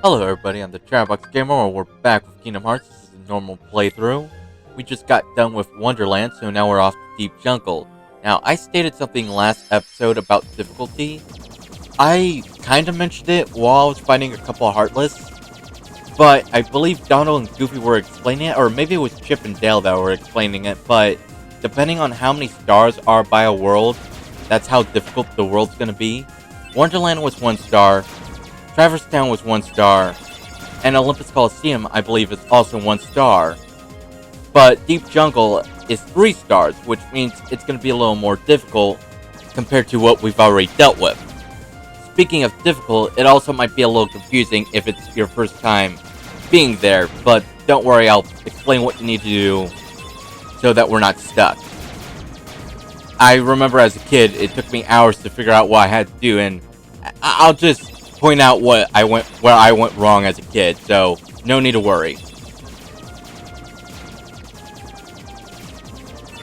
Hello everybody, I'm the Chatterbox Gamer, and we're back with Kingdom Hearts. This is a normal playthrough. We just got done with Wonderland, so now we're off to Deep Jungle. Now, I stated something last episode about difficulty. I kinda mentioned it while I was fighting a couple of Heartless, but I believe Donald and Goofy were explaining it, or maybe it was Chip and Dale that were explaining it, but depending on how many stars are by a world, that's how difficult the world's gonna be. Wonderland was 1 star, Traverse Town was 1 star, and Olympus Coliseum, I believe, is also 1 star. But Deep Jungle is 3 stars, which means it's going to be a little more difficult compared to what we've already dealt with. Speaking of difficult, it also might be a little confusing if it's your first time being there, but don't worry, I'll explain what you need to do so that we're not stuck. I remember as a kid, it took me hours to figure out what I had to do, and I'll just point out where I went wrong as a kid, so no need to worry.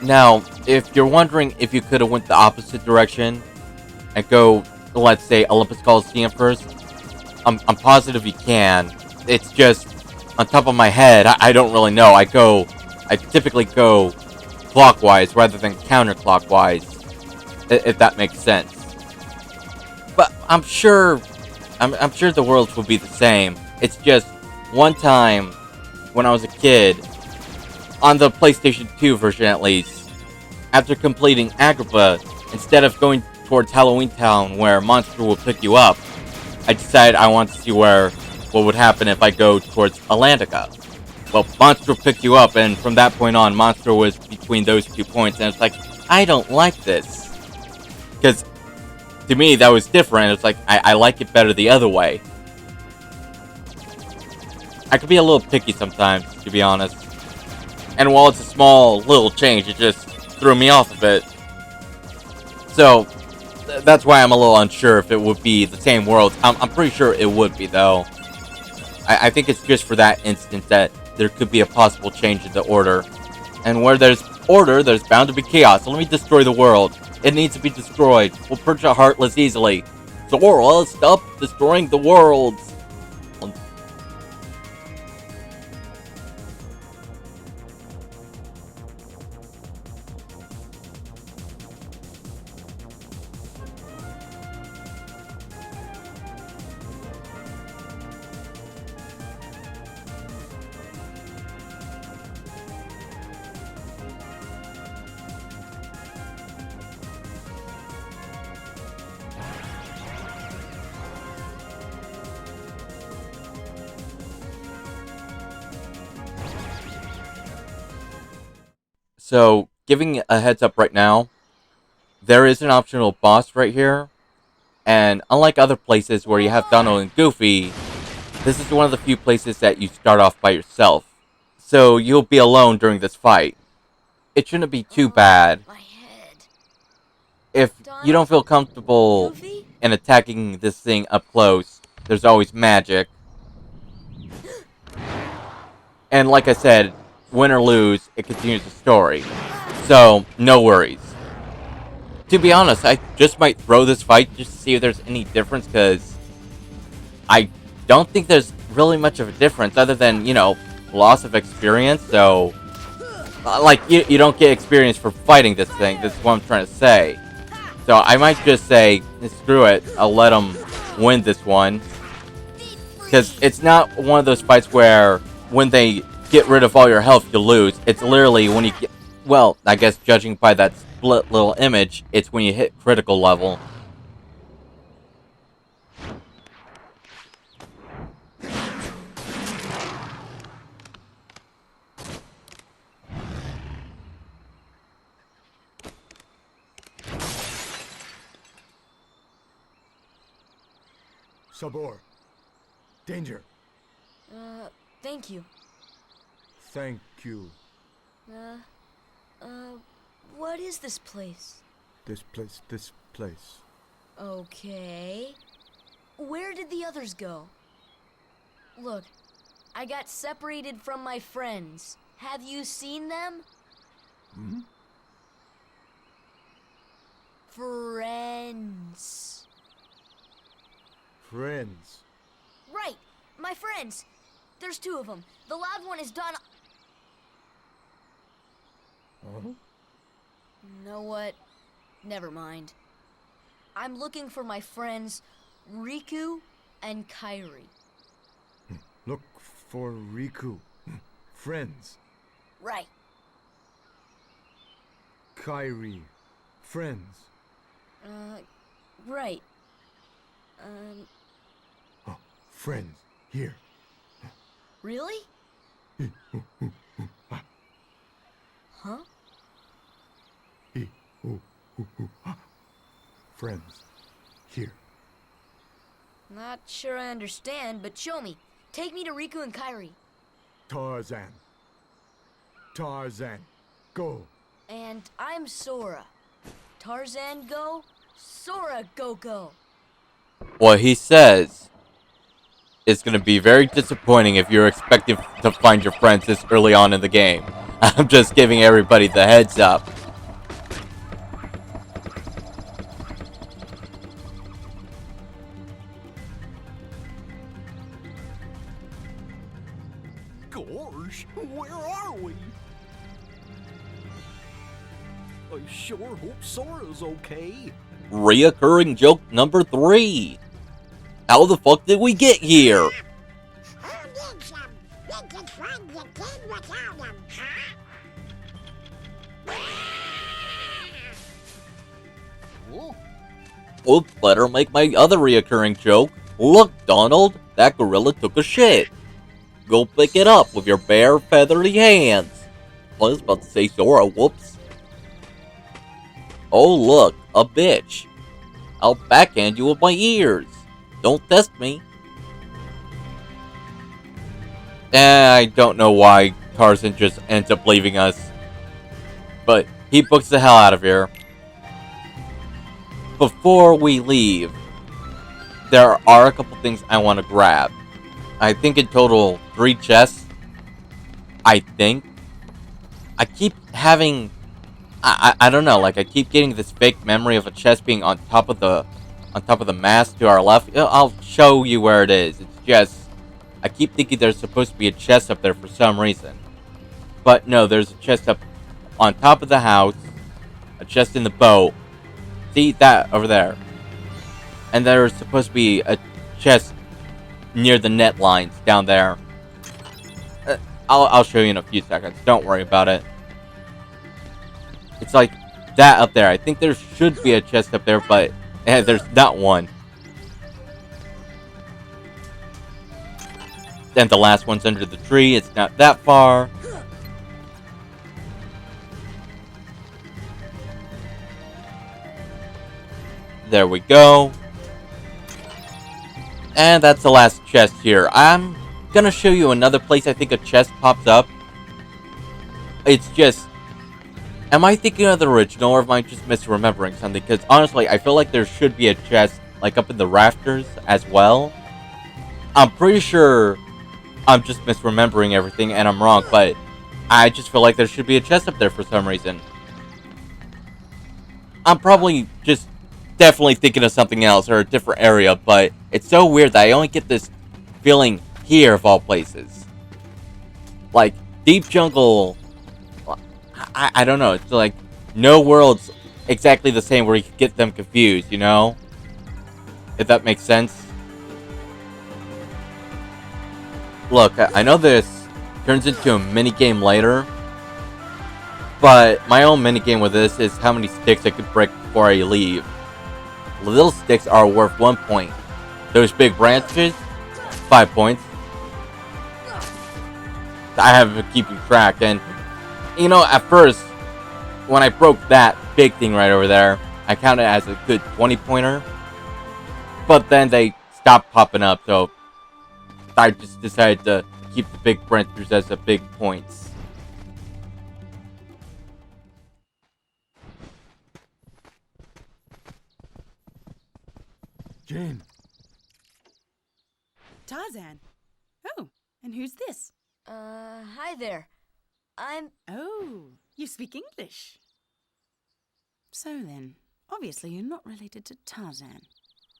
Now, if you're wondering if you could have went the opposite direction and go, let's say, Olympus Coliseum first, I'm positive you can. It's just on top of my head. I don't really know. I typically go clockwise rather than counterclockwise, if that makes sense. But I'm sure the worlds will be the same. It's just one time when I was a kid, on the PlayStation 2 version at least, after completing Agrabah, instead of going towards Halloween Town where Monster will pick you up, I decided I want to see what would happen if I go towards Atlantica. Well, Monster picked you up, and from that point on, Monster was between those 2 points, and it's like, I don't like this. Because to me, that was different. It's like, I like it better the other way. I could be a little picky sometimes, to be honest. And while it's a small little change, it just threw me off a bit. So, that's why I'm a little unsure if it would be the same world. I'm pretty sure it would be, though. I think it's just for that instance that there could be a possible change in the order. And where there's order, there's bound to be chaos. So let me destroy the world. It needs to be destroyed. We'll purge a Heartless easily. Zora, stop destroying the worlds. So, giving a heads up right now, there is an optional boss right here. And unlike other places where you have Donald and Goofy, this is one of the few places that you start off by yourself. So you'll be alone during this fight. It shouldn't be too bad. My head. If you don't feel comfortable Goofy? in attacking this thing up close, there's always magic. And like I said, win or lose, it continues the story. So, no worries. To be honest, I just might throw this fight just to see if there's any difference, because I don't think there's really much of a difference other than, loss of experience. So, like, you don't get experience for fighting this thing. That's what I'm trying to say. So I might just say, screw it, I'll let him win this one. Because it's not one of those fights where when they get rid of all your health, you lose. It's literally when you get, well, I guess judging by that split little image, it's when you hit critical level. Sabor. Danger. Thank you. Thank you. Uh, what is this place? This place. Okay. Where did the others go? Look, I got separated from my friends. Have you seen them? Hmm? Friends. Friends. Right. My friends. There's two of them. The loud one is Don. Huh? Know what? Never mind. I'm looking for my friends Riku and Kairi. Look for Riku. Friends. Right. Kairi. Friends. Right. Oh, friends. Here. Really? Huh? Friends. Here. Not sure I understand, but show me. Take me to Riku and Kairi. Tarzan. Tarzan. Go. And I'm Sora. Tarzan go, Sora go. What he says is going to be very disappointing if you're expecting to find your friends this early on in the game. I'm just giving everybody the heads up. Gosh, where are we? I sure hope Sora's okay. Reoccurring joke number 3. How the fuck did we get here? Who needs them? We could find the kid without them, huh? Well, better make my other reoccurring joke. Look, Donald, that gorilla took a shit. Go pick it up with your bare, feathery hands. I was about to say Sora, whoops. Oh, look, a bitch. I'll backhand you with my ears. Don't test me. I don't know why Tarzan just ends up leaving us. But he books the hell out of here. Before we leave, there are a couple things I want to grab. I think in total 3 chests. I think. I keep having... I don't know, like I keep getting this fake memory of a chest being on top of the mast to our left. I'll show you where it is. It's just... I keep thinking there's supposed to be a chest up there for some reason. But no, there's a chest up on top of the house. A chest in the boat. See that over there. And there's supposed to be a chest near the net lines down there. I'll show you in a few seconds. Don't worry about it. It's like that up there. I think there should be a chest up there, but there's not one. And the last one's under the tree. It's not that far. There we go. And that's the last chest here. I'm gonna show you another place I think a chest pops up. It's just... Am I thinking of the original, or am I just misremembering something? Because honestly, I feel like there should be a chest, like up in the rafters as well. I'm pretty sure I'm just misremembering everything and I'm wrong, but I just feel like there should be a chest up there for some reason. I'm probably just definitely thinking of something else or a different area, but it's so weird that I only get this feeling here of all places. Like, Deep Jungle... I don't know, it's like no world's exactly the same where you can get them confused, you know? If that makes sense. Look, I know this turns into a minigame later, but my own minigame with this is how many sticks I could break before I leave. Little sticks are worth 1 point. Those big branches, 5 points. I haven't been keeping track, and you know, at first, when I broke that big thing right over there, I counted it as a good 20-pointer. But then they stopped popping up, so I just decided to keep the big branches as the big points. Jane. Tarzan. Oh, and who's this? Hi there. Oh, you speak English. So then, obviously you're not related to Tarzan.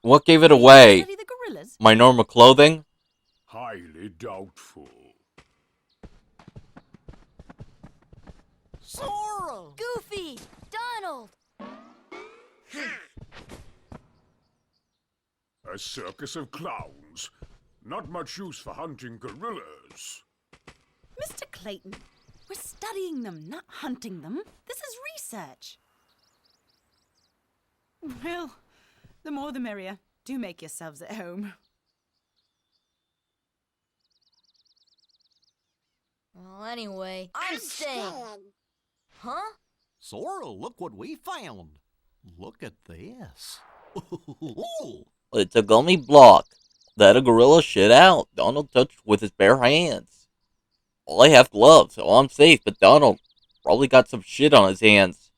What gave it You away? study the gorillas? My normal clothing? Highly doubtful. Sora! Goofy! Donald! A circus of clowns. Not much use for hunting gorillas. Mr. Clayton, we're studying them, not hunting them. This is research. Well, the more the merrier. Do make yourselves at home. Well, anyway, I'm staying. Huh? Sora, look what we found. Look at this. It's a gummy block that a gorilla shit out. Donald touched with his bare hands. Well, I have gloves, so I'm safe, but Donald probably got some shit on his hands.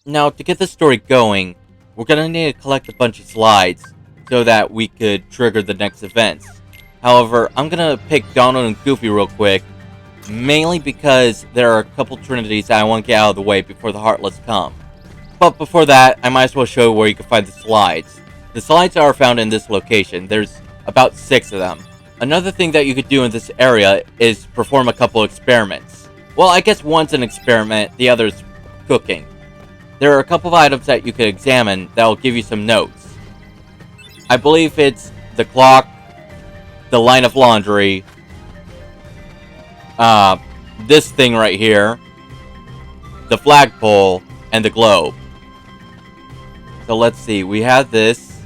Now, to get the story going, we're gonna need to collect a bunch of slides so that we could trigger the next events. However, I'm gonna pick Donald and Goofy real quick, mainly because there are a couple trinities that I want to get out of the way before the Heartless come. But before that, I might as well show you where you can find the slides. The slides are found in this location. There's about 6 of them. Another thing that you could do in this area is perform a couple experiments. Well, I guess one's an experiment, the other's cooking. There are a couple of items that you could examine that will give you some notes. I believe it's the clock, the line of laundry, this thing right here, the flagpole, and the globe. So let's see, we have this.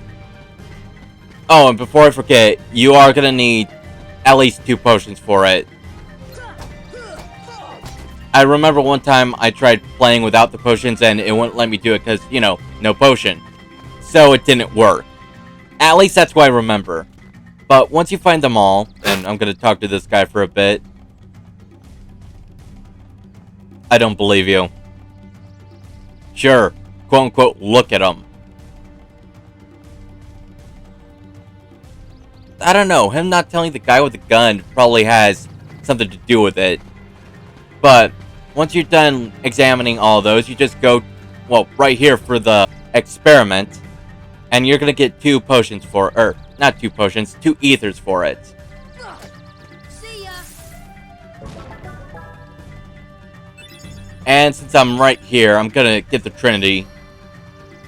Oh, and before I forget, you are gonna need at least 2 potions for it. I remember one time I tried playing without the potions and it wouldn't let me do it because, you know, no potion. So it didn't work. At least that's what I remember. But once you find them all, and I'm gonna talk to this guy for a bit. I don't believe you. Sure, quote unquote, look at him. I don't know, him not telling the guy with the gun probably has something to do with it. But once you're done examining all those, you just go, well, right here for the experiment. And you're gonna get 2 potions for, or not 2 potions, 2 ethers for it. See ya! And since I'm right here, I'm gonna get the Trinity,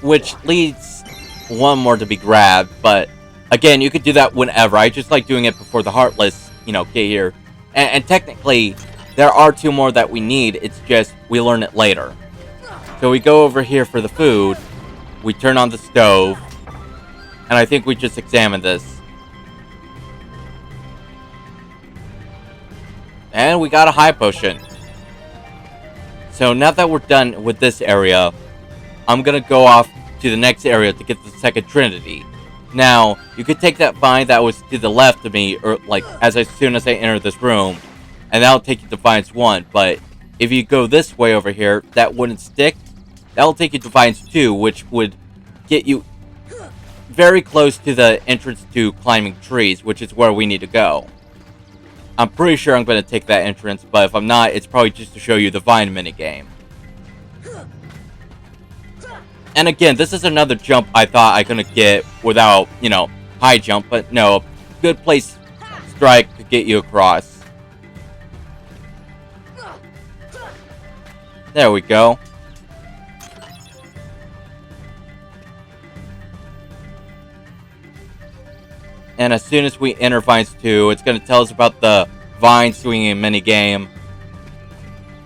which leads one more to be grabbed, but again, you could do that whenever. I just like doing it before the Heartless, you know, get here. And technically, there are 2 more that we need, it's just we learn it later. So we go over here for the food, we turn on the stove, and I think we just examine this. And we got a high potion. So now that we're done with this area, I'm gonna go off to the next area to get the second Trinity. Now, you could take that vine that was to the left of me, or like as soon as I enter this room, and that'll take you to Vines 1, but if you go this way over here, that wouldn't stick. That'll take you to Vines 2, which would get you very close to the entrance to climbing trees, which is where we need to go. I'm pretty sure I'm going to take that entrance, but if I'm not, it's probably just to show you the Vine minigame. And again, this is another jump I thought I couldn't get without, you know, high jump, but no, good place strike to get you across. There we go. And as soon as we enter Vines 2, it's going to tell us about the Vine swinging minigame.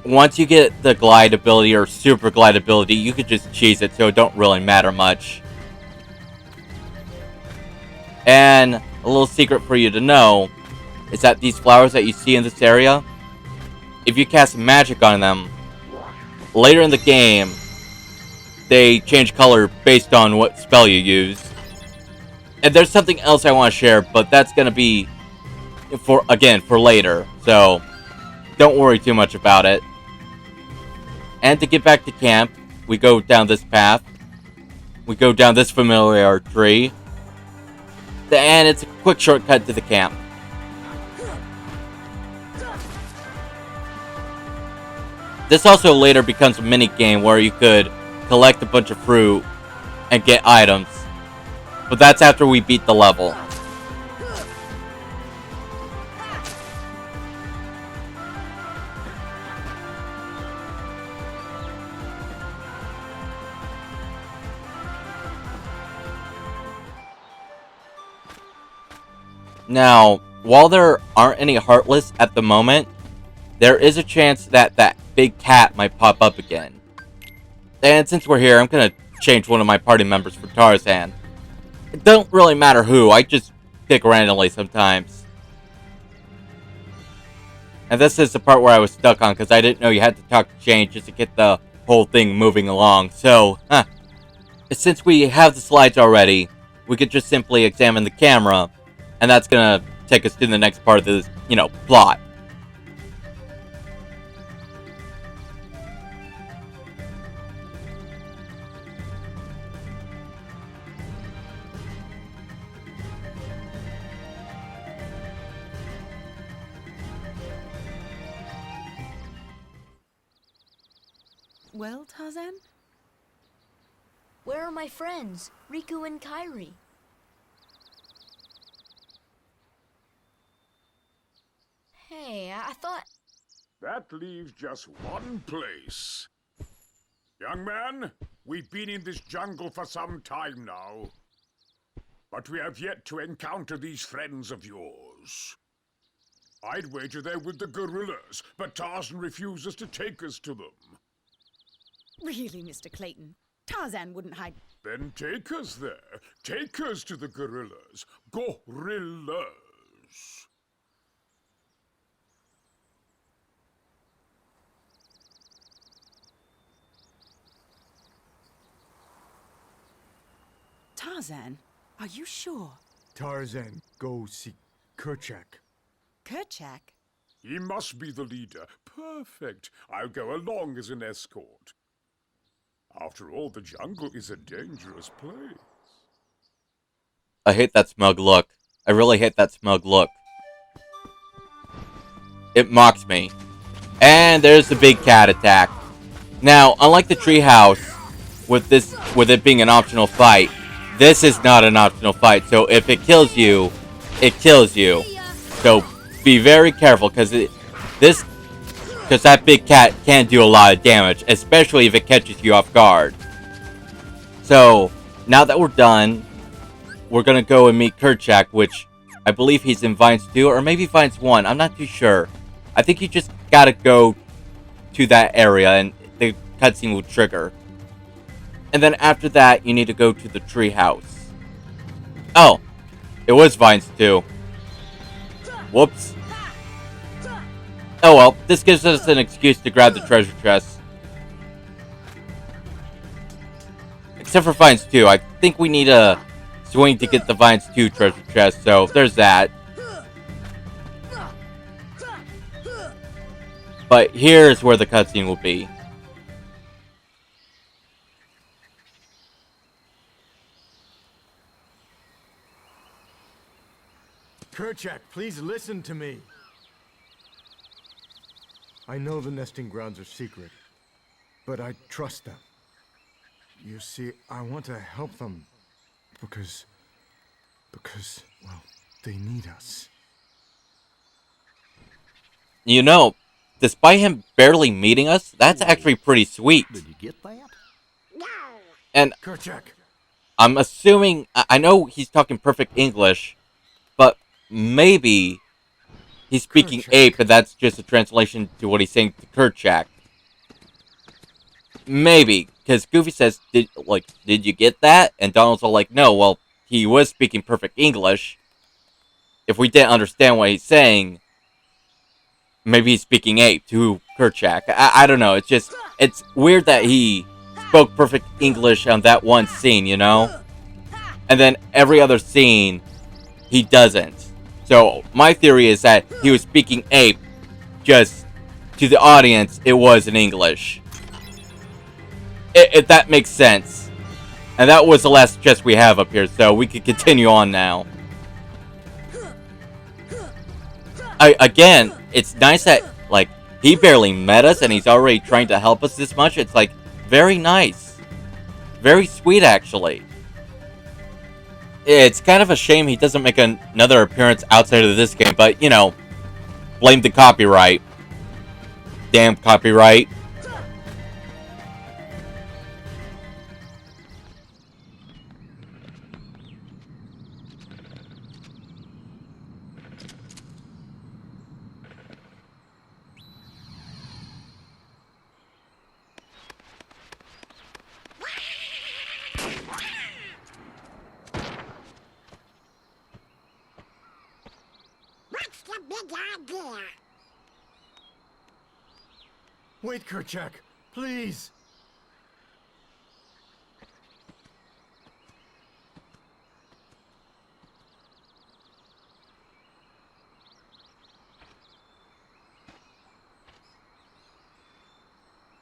Once you get the glide ability or super glide ability, you could just cheese it, so it don't really matter much. And a little secret for you to know is that these flowers that you see in this area, if you cast magic on them, later in the game, they change color based on what spell you use. And there's something else I want to share, but that's going to be, for later. So, don't worry too much about it. And to get back to camp, we go down this path. We go down this familiar tree. And it's a quick shortcut to the camp. This also later becomes a mini game where you could collect a bunch of fruit, and get items. But that's after we beat the level. Now, while there aren't any Heartless at the moment, there is a chance that that big cat might pop up again. And since we're here, I'm gonna change one of my party members for Tarzan. It don't really matter who, I just pick randomly sometimes. And this is the part where I was stuck on, because I didn't know you had to talk to Jane just to get the whole thing moving along. So, since we have the slides already, we could just simply examine the camera, and that's gonna take us to the next part of this, plot. Well, Tarzan? Where are my friends, Riku and Kairi? Hey, I thought... That leaves just one place. Young man, we've been in this jungle for some time now. But we have yet to encounter these friends of yours. I'd wager they're with the gorillas, but Tarzan refuses to take us to them. Really, Mr. Clayton? Tarzan wouldn't hide... Then take us there. Take us to the gorillas. Gorillas. Tarzan, are you sure? Tarzan, go see Kerchak. Kerchak? He must be the leader. Perfect. I'll go along as an escort. After all, the jungle is a dangerous place. I hate that smug look. I really hate that smug look. It mocks me. And there's the big cat attack. Now, unlike the treehouse, with it being an optional fight, this is not an optional fight. So if it kills you, it kills you. So be very careful, because that big cat can do a lot of damage, especially if it catches you off guard. So, now that we're done, we're gonna go and meet Kerchak, which I believe he's in Vines 2, or maybe Vines 1, I'm not too sure. I think you just gotta go to that area, and the cutscene will trigger. And then after that, you need to go to the treehouse. Oh, it was Vines 2. Whoops. Oh well, this gives us an excuse to grab the treasure chest. Except for Vines 2, I think we need a swing to get the Vines 2 treasure chest, so there's that. But here's where the cutscene will be. Kerchak, please listen to me. I know the nesting grounds are secret, but I trust them. You see, I want to help them because, well, they need us. You know, despite him barely meeting us, that's actually pretty sweet. Did you get that? No. And Kerchak! I'm assuming, I know he's talking perfect English, but maybe he's speaking Kerchak. ape, and that's just a translation to what he's saying to Kerchak. Maybe, because Goofy says, did you get that? And Donald's all like, no, well, he was speaking perfect English. If we didn't understand what he's saying, maybe he's speaking ape to Kerchak. I don't know, it's weird that he spoke perfect English on that one scene, you know? And then every other scene, he doesn't. So, my theory is that he was speaking ape, just to the audience, it was in English. If that makes sense. And that was the last chest we have up here, so we can continue on now. Again, it's nice that, he barely met us and he's already trying to help us this much. It's, very nice. very sweet, actually. It's kind of a shame he doesn't make another appearance outside of this game, but, you know, blame the copyright. Damn copyright. What's the big idea? Wait, Kerchak, please.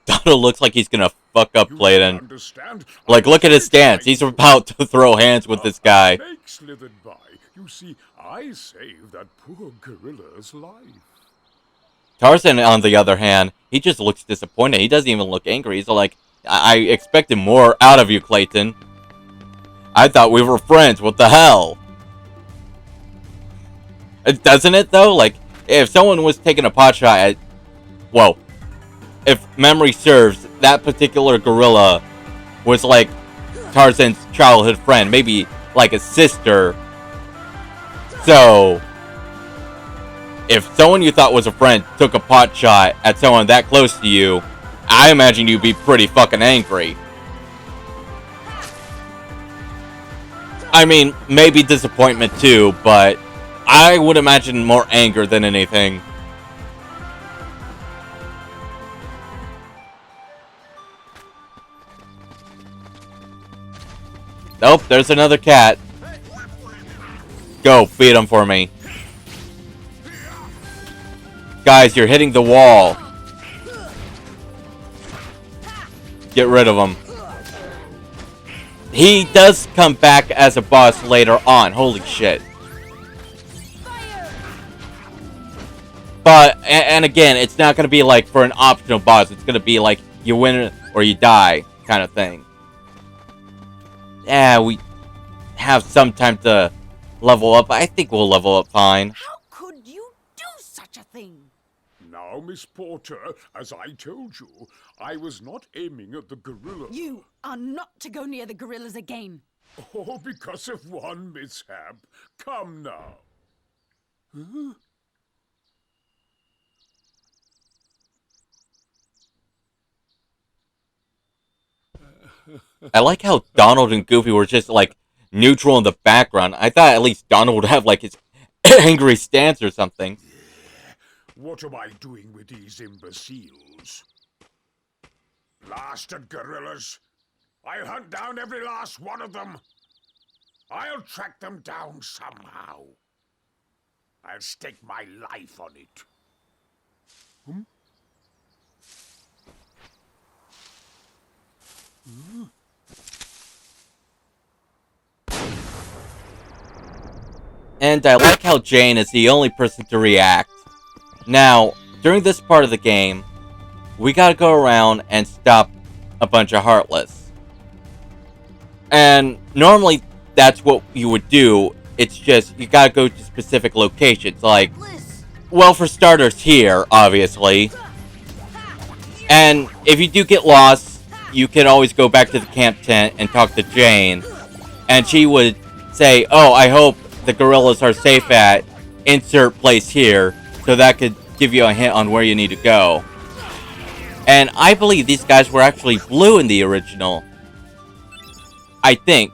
Donald looks like he's gonna fuck up You Clayton. understand? Like, look at his stance. He's about to throw hands with this guy. Snake slithered by. You see, I saved that poor gorilla's life. Tarzan, on the other hand, he just looks disappointed. He doesn't even look angry. He's like, I expected more out of you, Clayton. I thought we were friends. What the hell? Doesn't it, though? Like, if someone was taking a pot shot at... Whoa. If memory serves, that particular gorilla was like Tarzan's childhood friend. Maybe like a sister. So... if someone you thought was a friend took a pot shot at someone that close to you, I imagine you'd be pretty fucking angry. I mean, maybe disappointment too, but I would imagine more anger than anything. Nope, there's another cat. Go, feed him for me. Guys, you're hitting the wall. Get rid of him. He does come back as a boss later on. Holy shit. But, and again, it's not going to be like for an optional boss. It's going to be like you win or you die kind of thing. Yeah, we have some time to level up. I think we'll level up fine. How could you do such a thing? Now, Miss Porter, as I told you, I was not aiming at the gorilla. You are not to go near the gorillas again. Oh, because of one mishap. Come now. Huh? I like how Donald and Goofy were just like neutral in the background. I thought at least Donald would have like his angry stance or something. What am I doing with these imbeciles? Blasted gorillas! I'll hunt down every last one of them. I'll track them down somehow. I'll stake my life on it. And I like how Jane is the only person to react. Now, during this part of the game, we gotta go around and stop a bunch of Heartless. And normally that's what you would do. It's just you gotta go to specific locations. Like, well, for starters here, obviously. And if you do get lost, you can always go back to the camp tent and talk to Jane. And she would say, oh, I hope the gorillas are safe at insert place here. So that could give you a hint on where you need to go. And I believe these guys were actually blue in the original. I think.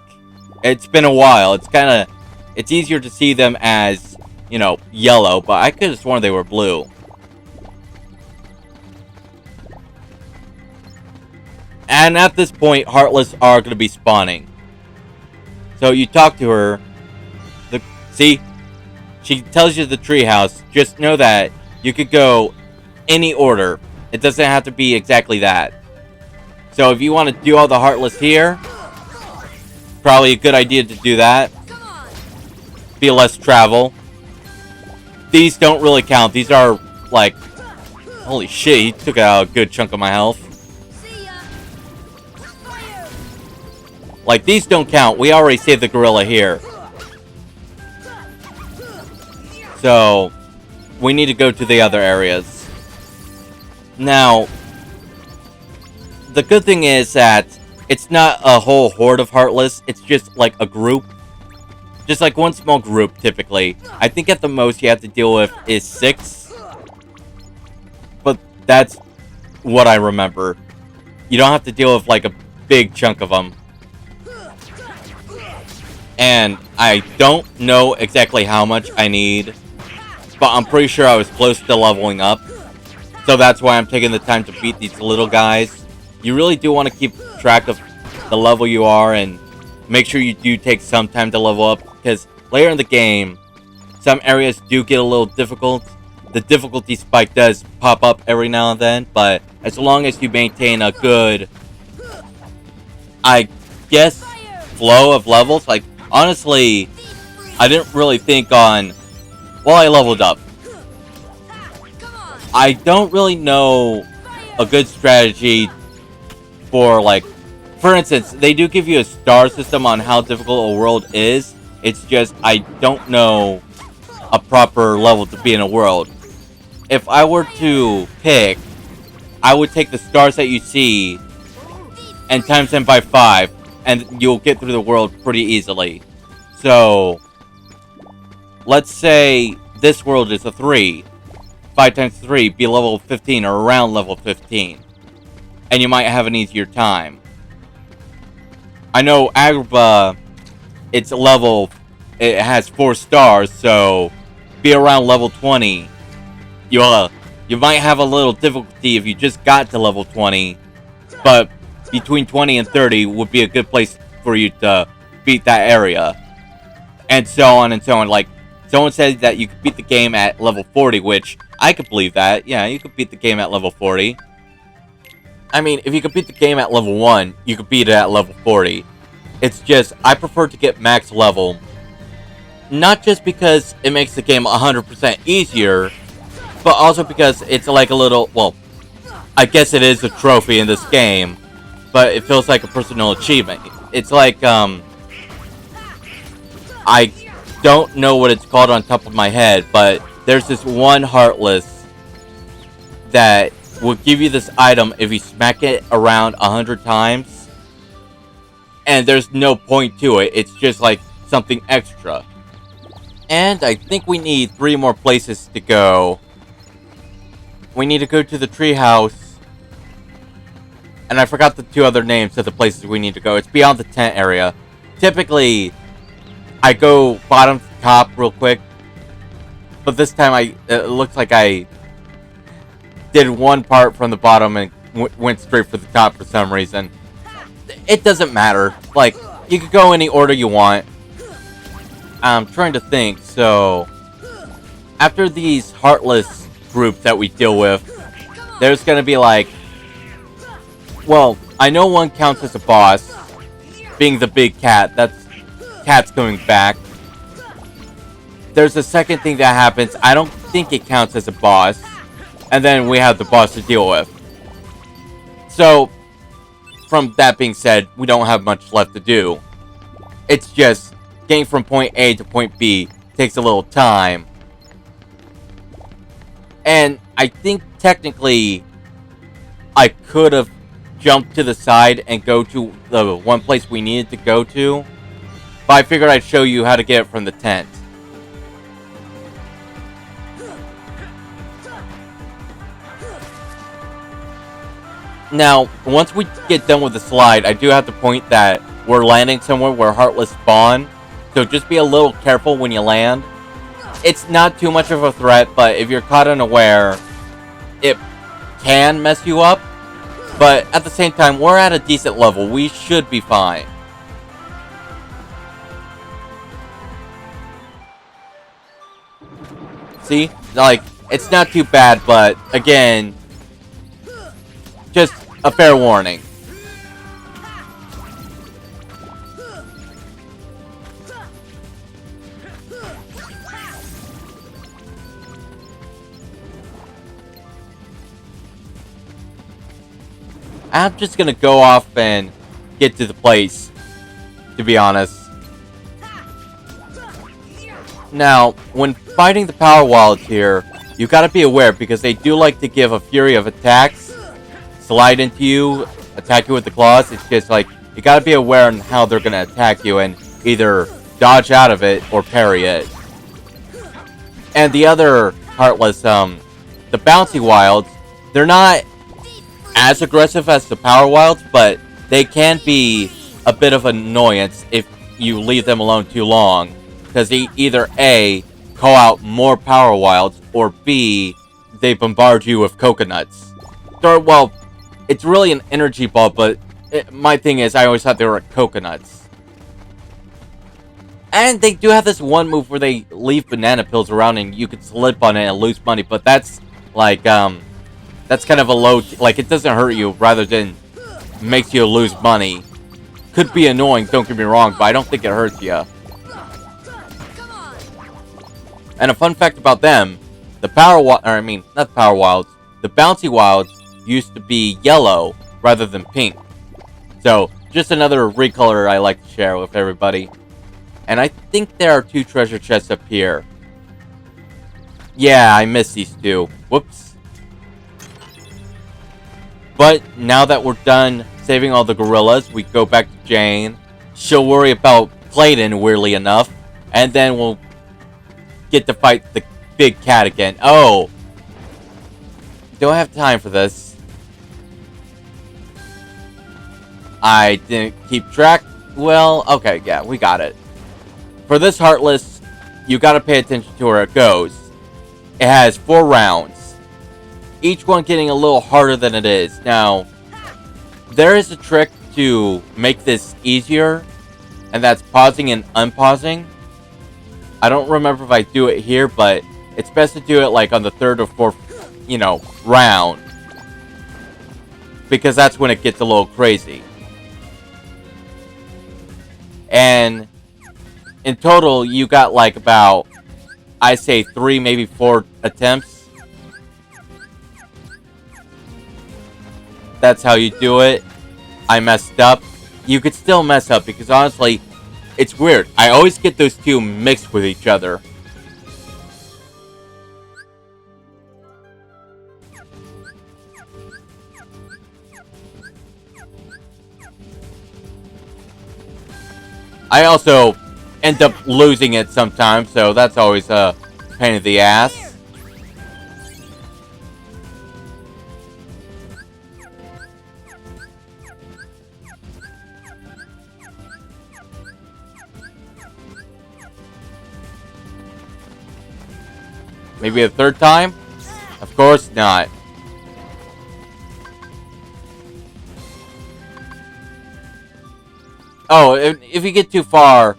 It's been a while. It's easier to see them as, you know, yellow, but I could have sworn they were blue. And at this point, Heartless are going to be spawning. So you talk to her. See? She tells you the treehouse. Just know that you could go any order. It doesn't have to be exactly that. So if you want to do all the Heartless here, probably a good idea to do that. Be less travel. These don't really count. These are like... Holy shit, he took out a good chunk of my health. Like, these don't count. We already saved the gorilla here. So, we need to go to the other areas. Now, the good thing is that it's not a whole horde of Heartless. It's just like a group. Just like one small group, typically. I think at the most you have to deal with is 6. But that's what I remember. You don't have to deal with like a big chunk of them. And I don't know exactly how much I need, but I'm pretty sure I was close to leveling up. So that's why I'm taking the time to beat these little guys. You really do want to keep track of the level you are and make sure you do take some time to level up, because later in the game, some areas do get a little difficult. The difficulty spike does pop up every now and then, but as long as you maintain a good, I guess, flow of levels, like, honestly, I didn't really think on, well, I leveled up. I don't really know a good strategy for, like, for instance, they do give you a star system on how difficult a world is. It's just, I don't know a proper level to be in a world. If I were to pick, I would take the stars that you see and times them by 5, and you'll get through the world pretty easily. So, let's say this world is a 3. 5 times 3, be level 15 or around level 15. And you might have an easier time. I know Agrabah, it's level, it has 4 stars, so be around level 20. You might have a little difficulty if you just got to level 20, but between 20 and 30 would be a good place for you to beat that area. And so on and so on. Like, someone said that you could beat the game at level 40, which I could believe that. Yeah, you could beat the game at level 40. I mean, if you could beat the game at level 1, you could beat it at level 40. It's just, I prefer to get max level. Not just because it makes the game 100% easier, but also because it's like a little, well, I guess it is a trophy in this game, but it feels like a personal achievement. It's like, I don't know what it's called on top of my head, but there's this one Heartless that will give you this item if you smack it around 100 times, and there's no point to it. It's just like something extra. And I think we need 3 more places to go. We need to go to the treehouse. And I forgot the 2 other names of the places we need to go. It's beyond the tent area. Typically, I go bottom to top real quick. But this time, it looks like I did one part from the bottom and went straight for the top for some reason. It doesn't matter. Like, you could go any order you want. I'm trying to think. So, after these Heartless groups that we deal with, there's gonna be like, well, I know one counts as a boss, being the big cat. Cat's coming back. There's a second thing that happens. I don't think it counts as a boss, and then we have the boss to deal with. So, from that being said, we don't have much left to do. It's just getting from point A to point B takes a little time. And I think technically I could have jumped to the side and go to the one place we needed to go to, but I figured I'd show you how to get it from the tent. Now, once we get done with the slide, I do have to point that we're landing somewhere where Heartless spawn, so just be a little careful when you land. It's not too much of a threat, but if you're caught unaware, it can mess you up. But at the same time, we're at a decent level. We should be fine. See? Like, it's not too bad, but again, just a fair warning. I'm just gonna go off and get to the place. to be honest. Now, when fighting the Power Wilds here, you gotta be aware because they do like to give a fury of attacks, slide into you, attack you with the claws. It's just like, you gotta be aware on how they're gonna attack you and either dodge out of it or parry it. And the other Heartless, the Bouncy Wilds, they're not as aggressive as the Power Wilds, but they can be a bit of an annoyance if you leave them alone too long. Because they either A, call out more Power Wilds, or B, they bombard you with coconuts. So, well, it's really an energy ball, but my thing is, I always thought they were coconuts. And they do have this one move where they leave banana pills around and you can slip on it and lose money, but that's, like, that's kind of a low, like, it doesn't hurt you, rather than makes you lose money. Could be annoying, don't get me wrong, but I don't think it hurts you. And a fun fact about them, the the Bouncy Wilds used to be yellow rather than pink. So, just another recolor I like to share with everybody. And I think there are 2 treasure chests up here. Yeah, I missed these 2. Whoops. But now that we're done saving all the gorillas, we go back to Jane. She'll worry about Clayton, weirdly enough. And then we'll get to fight the big cat again. Oh! Don't have time for this. I didn't keep track. Well, okay, yeah, we got it. For this Heartless, you gotta pay attention to where it goes. It has 4 rounds. Each one getting a little harder than it is. Now, there is a trick to make this easier, and that's pausing and unpausing. I don't remember if I do it here, but it's best to do it like on the 3rd or 4th, round. Because that's when it gets a little crazy. And in total, you got like about, I say 3, maybe 4 attempts. That's how you do it. I messed up. You could still mess up because honestly, it's weird. I always get those 2 mixed with each other. I also end up losing it sometimes, so that's always a pain in the ass. Maybe a 3rd time? Of course not. Oh, if you get too far,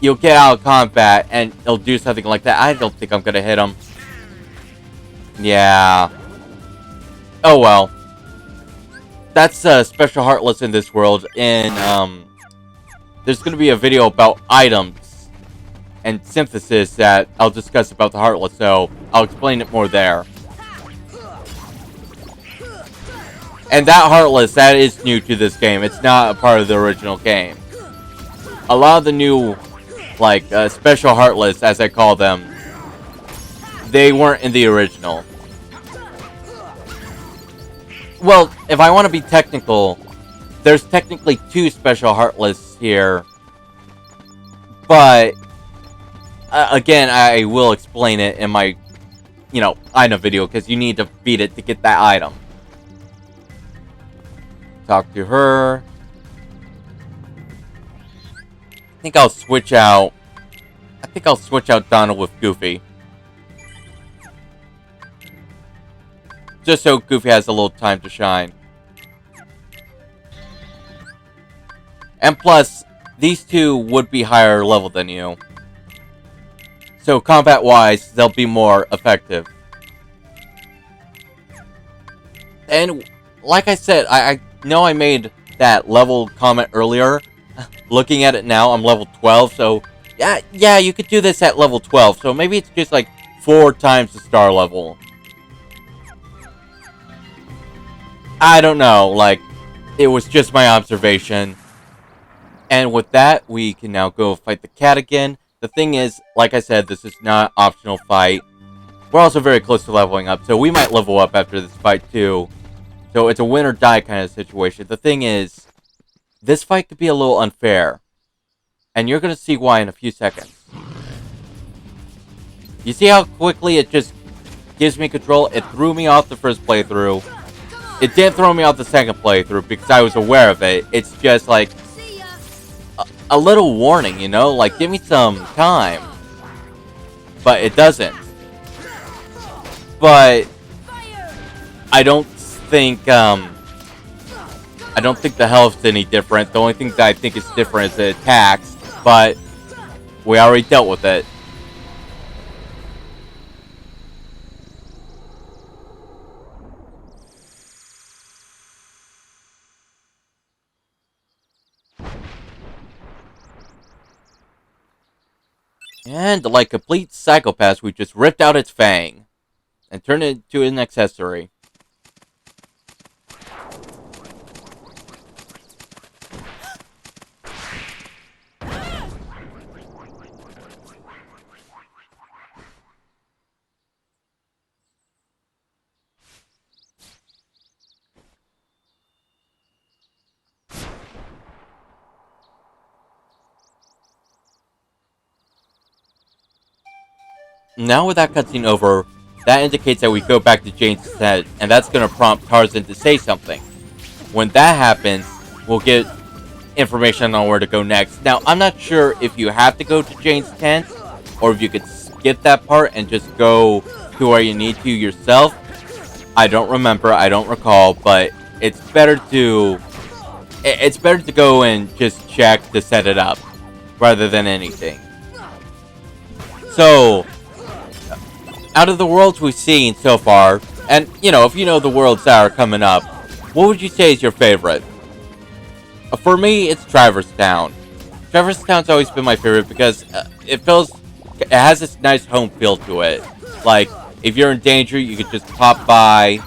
you'll get out of combat and it'll do something like that. I don't think I'm gonna hit him. Yeah. Oh well. That's a special Heartless in this world. And there's gonna be a video about items and synthesis that I'll discuss about the Heartless, so I'll explain it more there. And that Heartless, that is new to this game. It's not a part of the original game. A lot of the new, like, special Heartless, as I call them, they weren't in the original. Well, if I want to be technical, there's technically 2 special Heartless here. But again, I will explain it in my, item video, because you need to beat it to get that item. Talk to her. I think I'll switch out Donald with Goofy. Just so Goofy has a little time to shine. And plus, these 2 would be higher level than you. So combat-wise, they'll be more effective. And like I said, I know I made that level comment earlier. Looking at it now, I'm level 12, so yeah, you could do this at level 12. So maybe it's just like 4 times the star level. I don't know, like, it was just my observation. And with that, we can now go fight the cat again. The thing is, like I said, this is not an optional fight. We're also very close to leveling up, so we might level up after this fight too. So it's a win or die kind of situation. The thing is, this fight could be a little unfair. And you're going to see why in a few seconds. You see how quickly it just gives me control? It threw me off the first playthrough. It didn't throw me off the second playthrough because I was aware of it. It's just like a little warning, you know? Like, give me some time. But it doesn't. But I don't think the health's any different. The only thing that I think is different is the attacks, but we already dealt with it. And like complete psychopaths, we just ripped out its fang and turned it into an accessory. Now with that cutscene over, that indicates that we go back to Jane's tent, and that's going to prompt Tarzan to say something. When that happens, we'll get information on where to go next. Now, I'm not sure if you have to go to Jane's tent, or if you could skip that part and just go to where you need to yourself. I don't remember, I don't recall, but it's better to go and just check to set it up, rather than anything. So, out of the worlds we've seen so far, and, you know, if you know the worlds that are coming up, what would you say is your favorite? For me, it's Traverse Town. Traverse Town's always been my favorite because it has this nice home feel to it. Like, if you're in danger, you could just pop by,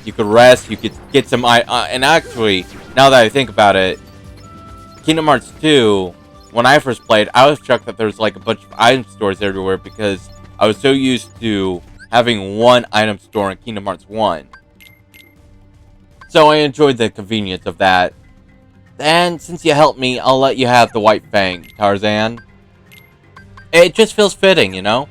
you could rest, you could get some, and actually, now that I think about it, Kingdom Hearts 2, when I first played, I was shocked that there was like a bunch of item stores everywhere because I was so used to having one item store in Kingdom Hearts 1. So I enjoyed the convenience of that. And since you helped me, I'll let you have the White Fang, Tarzan. It just feels fitting, you know?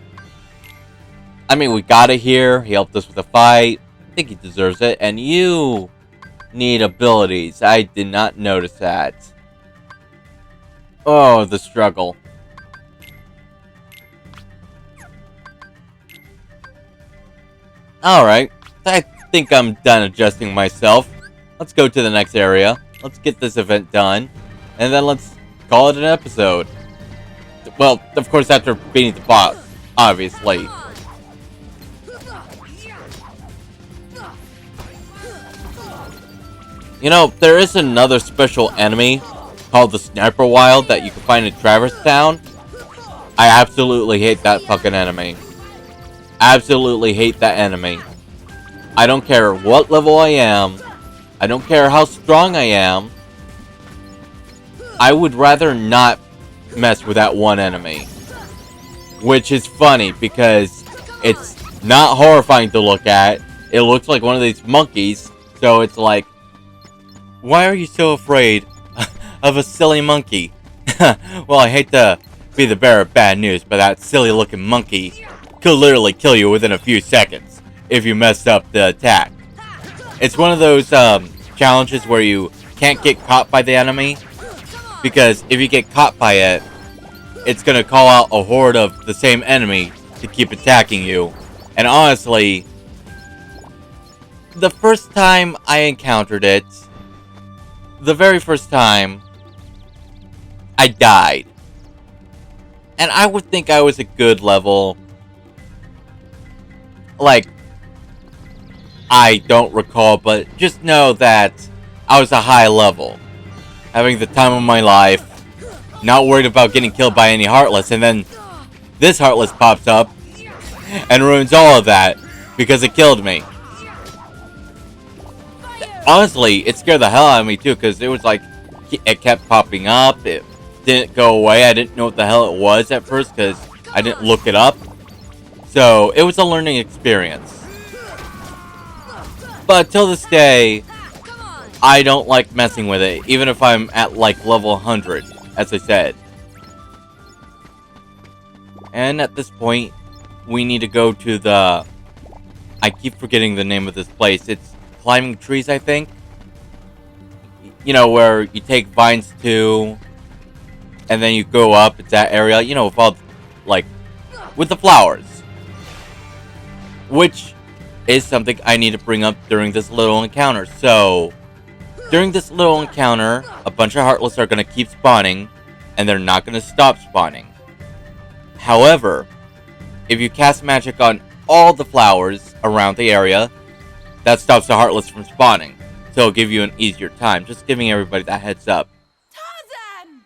I mean, we got it here. He helped us with the fight. I think he deserves it. And you need abilities. I did not notice that. Oh, the struggle. Alright, I think I'm done adjusting myself. Let's go to the next area. Let's get this event done. And then let's call it an episode. Well, of course after beating the boss, obviously. You know, there is another special enemy called the Sniper Wild that you can find in Traverse Town. I absolutely hate that fucking enemy. Absolutely hate that enemy. I don't care what level I am. I don't care how strong I am. I would rather not mess with that one enemy. Which is funny because it's not horrifying to look at. It looks like one of these monkeys. So it's like, why are you so afraid of a silly monkey? Well, I hate to be the bearer of bad news, but that silly looking monkey could literally kill you within a few seconds if you messed up the attack. It's one of those challenges where you can't get caught by the enemy, because if you get caught by it, it's going to call out a horde of the same enemy to keep attacking you. And honestly, the first time I encountered it, the very first time, I died. And I would think I was a good level. Like, I don't recall, but just know that I was a high level. Having the time of my life. Not worried about getting killed by any Heartless. And then this Heartless pops up and ruins all of that because it killed me. Honestly, it scared the hell out of me too, because it was like, it kept popping up. It didn't go away. I didn't know what the hell it was at first because I didn't look it up. So it was a learning experience. But till this day, I don't like messing with it, even if I'm at like level 100, as I said. And at this point, we need to go to the... I keep forgetting the name of this place. It's Climbing Trees, I think. You know, where you take vines to, and then you go up. It's that area, you know, with all, like, with the flowers. Which is something I need to bring up during this little encounter. So, during this little encounter, a bunch of Heartless are going to keep spawning, and they're not going to stop spawning. However, if you cast magic on all the flowers around the area, that stops the Heartless from spawning. So it'll give you an easier time. Just giving everybody that heads up. Tarzan!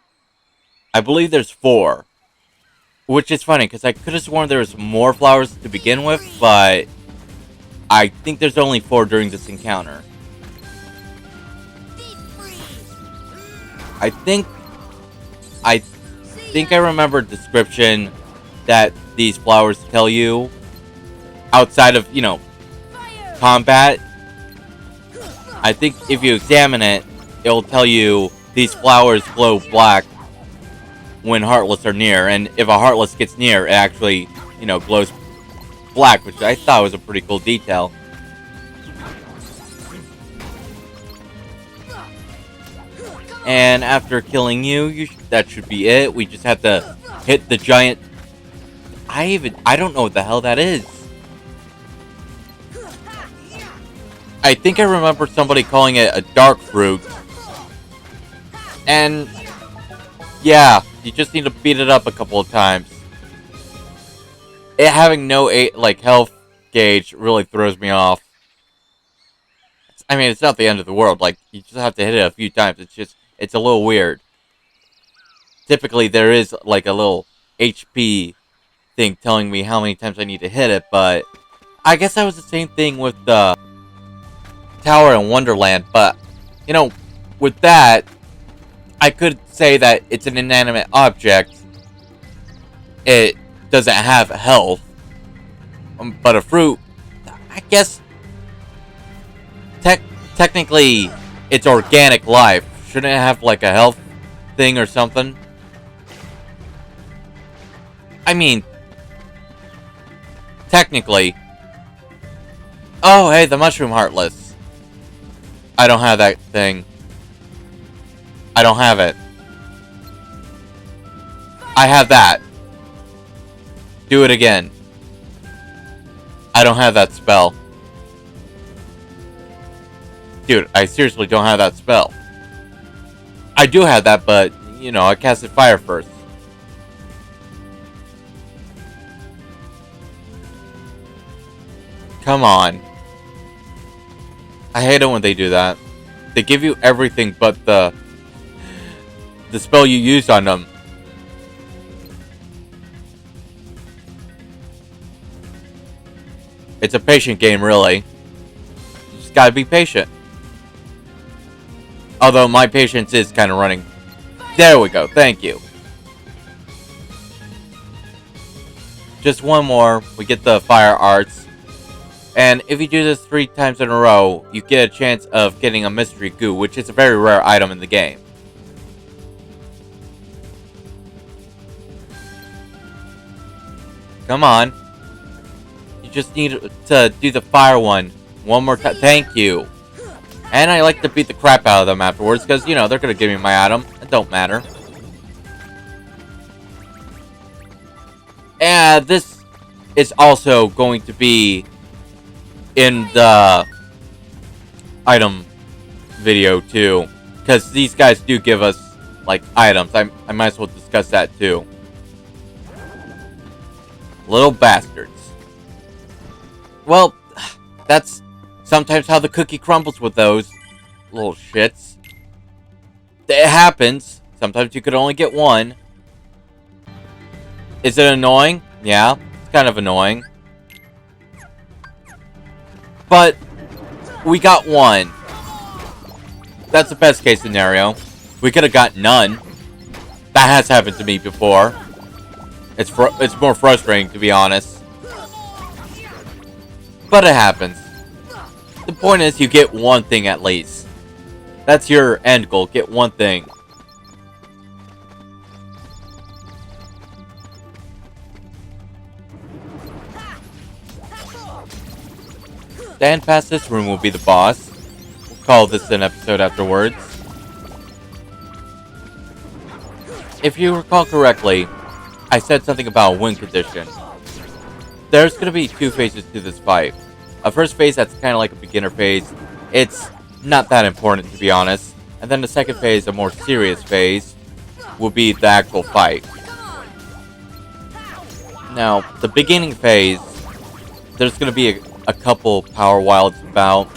I believe there's 4. Which is funny, because I could have sworn there was more flowers to begin with, but I think there's only 4 during this encounter. I think I remember a description that these flowers tell you outside of, you know, combat. I think if you examine it, it'll tell you these flowers glow black when Heartless are near, and if a Heartless gets near, it actually, you know, glows black, which I thought was a pretty cool detail. And after killing you, that should be it. We just have to hit the giant... I don't know what the hell that is. I think I remember somebody calling it a dark fruit. And yeah, you just need to beat it up a couple of times. It having no like health gauge really throws me off. I mean, it's not the end of the world. Like, you just have to hit it a few times. It's a little weird. Typically, there is like a little HP thing telling me how many times I need to hit it, but I guess that was the same thing with the Tower in Wonderland. But, you know, with that, I could say that it's an inanimate object. It doesn't have health. But a fruit, I guess, technically, it's organic life. Shouldn't it have, like, a health thing or something? I mean, technically. Oh, hey, the Mushroom Heartless. I don't have that thing. I don't have it. I have that. Do it again. I don't have that spell. Dude, I seriously don't have that spell. I do have that, but, you know, I casted fire first. Come on. I hate it when they do that. They give you everything but the spell you used on them. It's a patient game, really. You just gotta be patient. Although my patience is kind of running. There we go, thank you. Just one more, we get the fire arts. And if you do this 3 times in a row, you get a chance of getting a mystery goo, which is a very rare item in the game. Come on. You just need to do the fire one more time. Thank you. And I like to beat the crap out of them afterwards, because, you know, they're going to give me my item. It don't matter. And this is also going to be in the item video, too. Because these guys do give us, like, items. I might as well discuss that, too. Little bastards. Well, that's sometimes how the cookie crumbles with those little shits. It happens. Sometimes you could only get one. Is it annoying? Yeah, it's kind of annoying. But we got one. That's the best case scenario. We could have got none. That has happened to me before. It's more frustrating, to be honest. But it happens. The point is, you get one thing at least. That's your end goal. Get one thing. Stand past this room will be the boss. We'll call this an episode afterwards. If you recall correctly, I said something about a win condition. There's going to be two phases to this fight. A first phase that's kind of like a beginner phase. It's not that important, to be honest. And then the second phase, a more serious phase, will be the actual fight. Now, the beginning phase, there's going to be a couple power wilds about.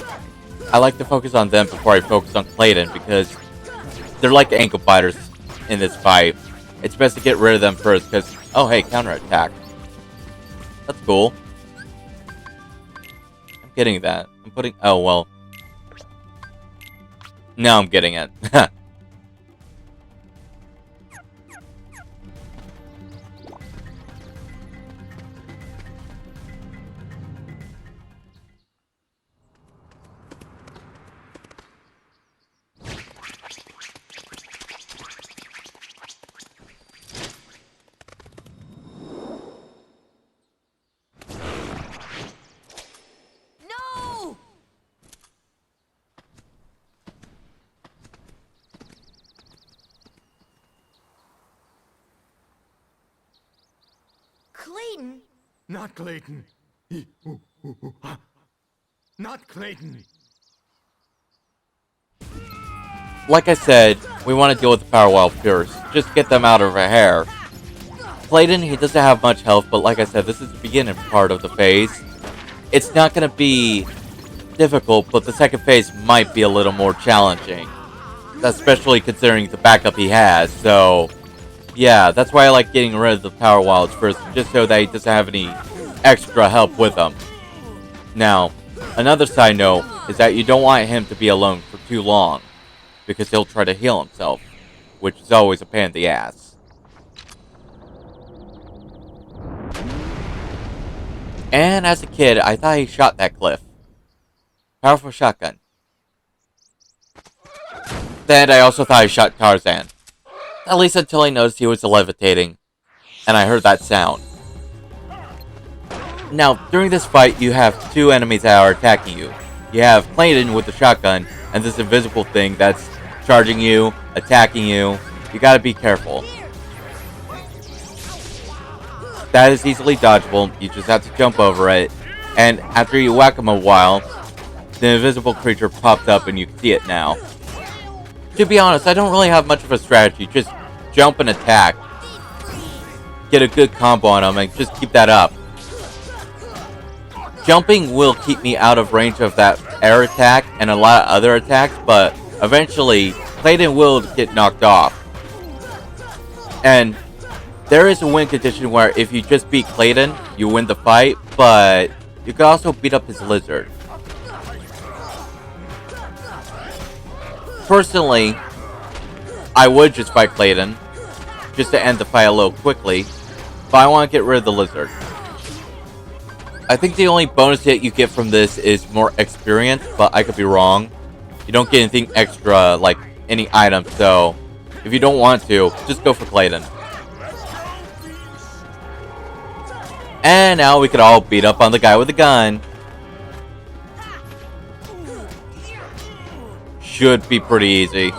I like to focus on them before I focus on Clayton because they're like ankle biters in this fight. It's best to get rid of them first because, oh hey, counterattack. That's cool. I'm getting that. I'm putting, oh well. Now I'm getting it. No! Clayton? Not Clayton. Not Clayton. Like I said, we want to deal with the power wild first. Just get them out of our hair. Clayton, he doesn't have much health, but like I said, this is the beginning part of the phase. It's not going to be difficult, but the second phase might be a little more challenging. Especially considering the backup he has, so... yeah, that's why I like getting rid of the power wilds first, just so that he doesn't have any extra help with him. Now, another side note is that you don't want him to be alone for too long, because he'll try to heal himself, which is always a pain in the ass. And as a kid, I thought he shot that cliff. Powerful shotgun. Then I also thought he shot Tarzan. At least until I noticed he was levitating, and I heard that sound. Now, during this fight, you have two enemies that are attacking you. You have Clayton with the shotgun, and this invisible thing that's charging you, attacking you. You gotta be careful. That is easily dodgeable, you just have to jump over it, and after you whack him a while, the invisible creature pops up and you can see it now. To be honest, I don't really have much of a strategy, just jump and attack. Get a good combo on him and just keep that up. Jumping will keep me out of range of that air attack and a lot of other attacks, but eventually, Clayton will get knocked off. And there is a win condition where if you just beat Clayton, you win the fight, but you can also beat up his lizard. Personally, I would just fight Clayton, just to end the fight a little quickly, but I want to get rid of the lizard. I think the only bonus that you get from this is more experience, but I could be wrong. You don't get anything extra, like any item, so if you don't want to, just go for Clayton. And now we could all beat up on the guy with the gun. Should be pretty easy.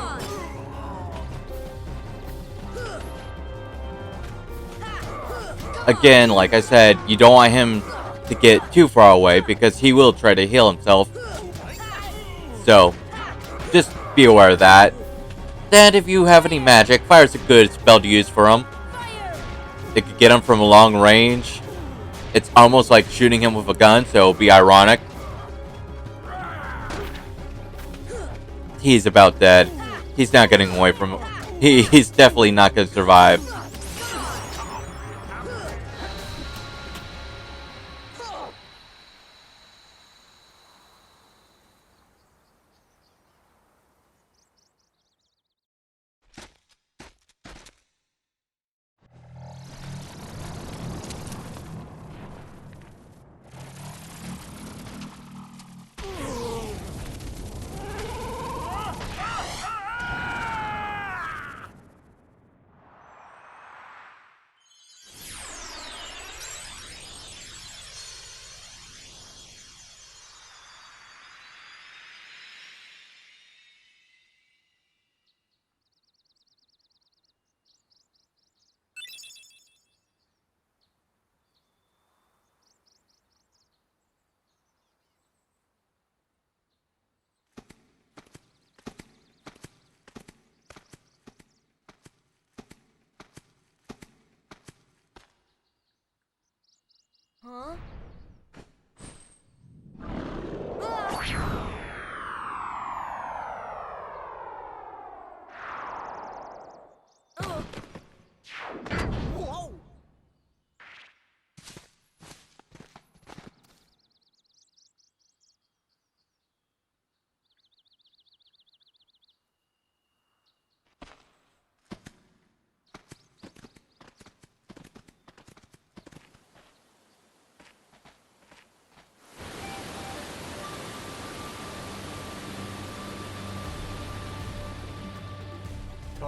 Again, like I said, you don't want him to get too far away because he will try to heal himself. So, just be aware of that. Then if you have any magic, fire's a good spell to use for him. It could get him from a long range. It's almost like shooting him with a gun, so it'll be ironic. He's about dead. He's not getting away from him. He's definitely not going to survive.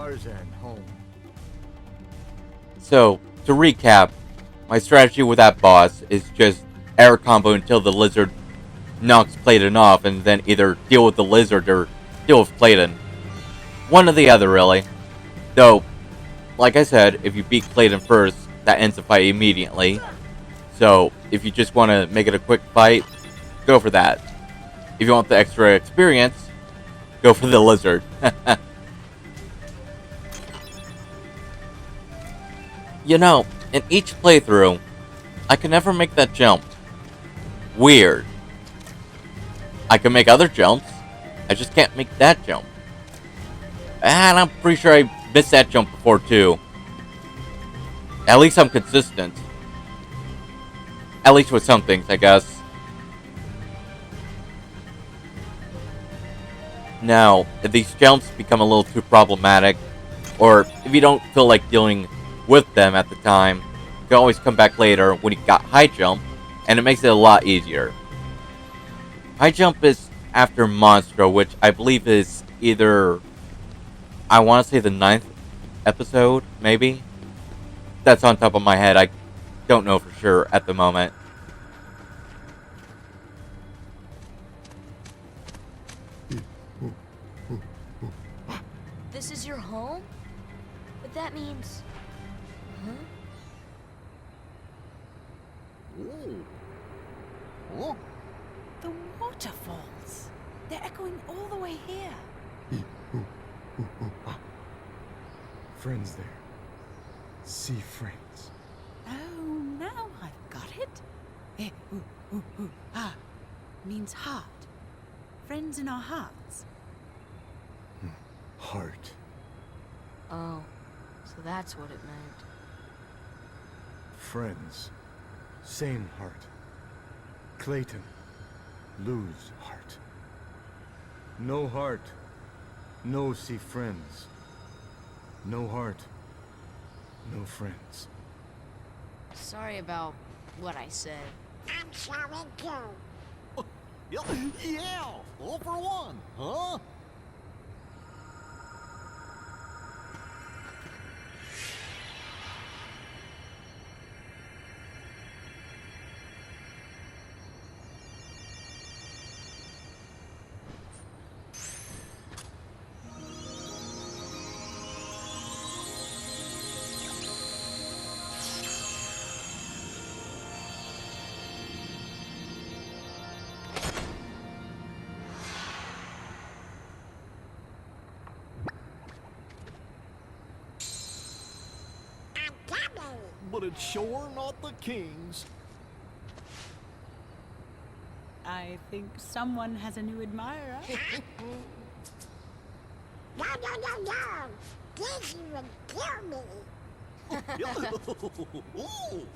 Tarzan home. So, to recap, my strategy with that boss is just air combo until the lizard knocks Clayton off, and then either deal with the lizard or deal with Clayton. One or the other, really. Though, like I said, if you beat Clayton first, that ends the fight immediately. So, if you just want to make it a quick fight, go for that. If you want the extra experience, go for the lizard. You know, in each playthrough, I can never make that jump. Weird. I can make other jumps, I just can't make that jump. And I'm pretty sure I missed that jump before too. At least I'm consistent. At least with some things, I guess. Now, if these jumps become a little too problematic, or if you don't feel like dealing with them at the time, you can always come back later when you got high jump, and it makes it a lot easier. High jump is after Monstro, which I believe is either, I want to say the 9th episode, maybe? That's on top of my head, I don't know for sure at the moment. This is your home? But that means... Huh? Ooh. Oh, The waterfalls. They're echoing all the way here. Friends there. Sea friends. Oh, now I've got it. Ah means heart. Friends in our hearts. Heart. Oh, so that's what it meant. Friends. Same heart. Clayton. Lose heart. No heart. No see friends. No heart. No friends. Sorry about what I said. I'm sorry too. yeah, all for one, huh? I'm coming. But it's sure not the king's. I think someone has a new admirer. No, no, no, no. Daisy would kill me. Ooh.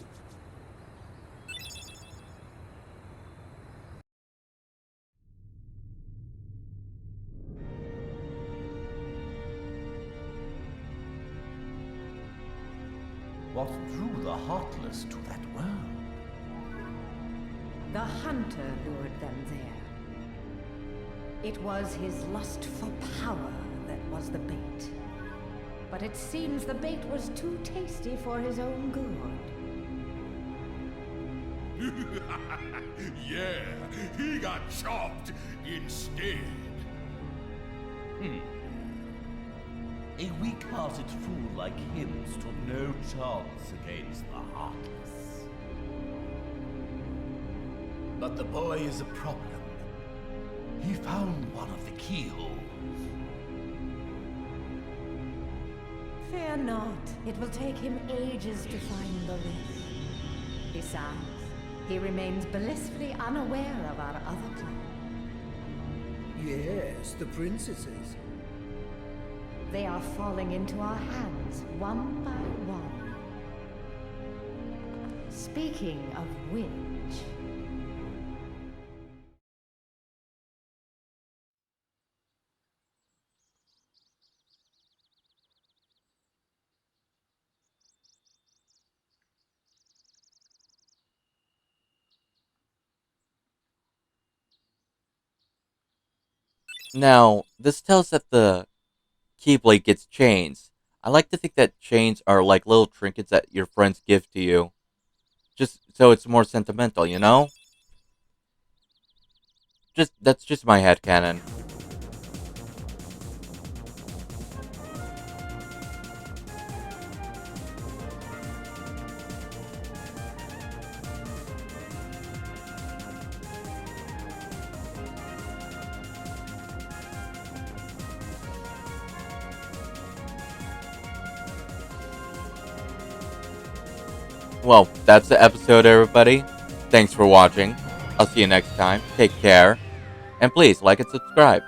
What drew the Heartless to that world? The hunter lured them there. It was his lust for power that was the bait. But it seems the bait was too tasty for his own good. Yeah, he got chopped instead. A weak-hearted fool like him stood no chance against the Heartless. But the boy is a problem. He found one of the keyholes. Fear not, it will take him ages to find the rift. Besides, he remains blissfully unaware of our other plan. Yes, the princesses. They are falling into our hands, one by one. Speaking of which... Now, this tells that the Keyblade gets chains. I like to think that chains are like little trinkets that your friends give to you. Just so it's more sentimental, you know? That's just my headcanon. Well, that's the episode, everybody. Thanks for watching. I'll see you next time. Take care. And please like and subscribe.